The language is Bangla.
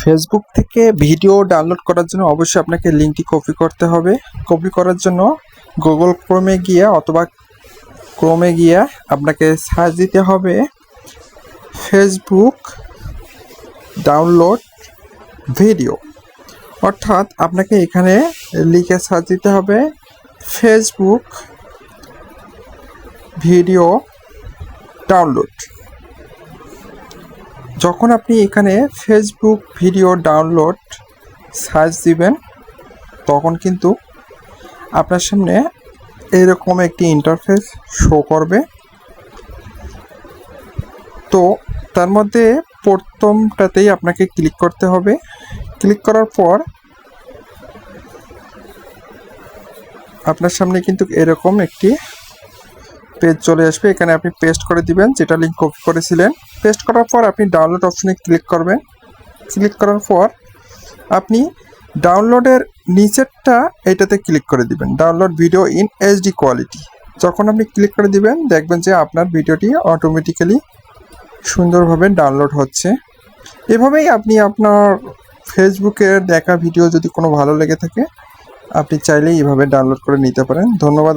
ফেসবুক থেকে ভিডিও ডাউনলোড করার জন্য অবশ্যই আপনাকে লিঙ্কটি কপি করতে হবে। কপি করার জন্য গুগল ক্রোমে গিয়ে অথবা ক্রোমে গিয়ে আপনাকে সার্চ দিতে হবে ফেসবুক ডাউনলোড ভিডিও, অর্থাৎ আপনাকে এখানে লিখে সার্চ দিতে হবে ফেসবুক ভিডিও ডাউনলোড। যখন আপনি এখানে ফেসবুক ভিডিও ডাউনলোড সার্চ দিবেন তখন কিন্তু আপনার সামনে এরকম একটি ইন্টারফেস শো করবে। তো তার মধ্যে প্রথমটাতেই আপনাকে ক্লিক করতে হবে। ক্লিক করার পর আপনার সামনে কিন্তু এরকম একটি পেজ চলে আসবে। এখানে আপনি পেস্ট করে দিবেন যেটা লিঙ্ক কপি করেছিলেন। পেস্ট করার পর আপনি ডাউনলোড অপশনে ক্লিক করবেন। ক্লিক করার পর আপনি ডাউনলোডের নিচেরটা এটাতে ক্লিক করে দিবেন, download video in HD quality. যখন আপনি ক্লিক করে দিবেন দেখবেন যে আপনার ভিডিওটি অটোমেটিক্যালি সুন্দরভাবে ডাউনলোড হচ্ছে। এভাবেই আপনি আপনার ফেসবুকের দেখা ভিডিও যদি কোনো ভালো লেগে থাকে আপনি চাইলেই এভাবে ডাউনলোড করে নিতে পারেন। ধন্যবাদ।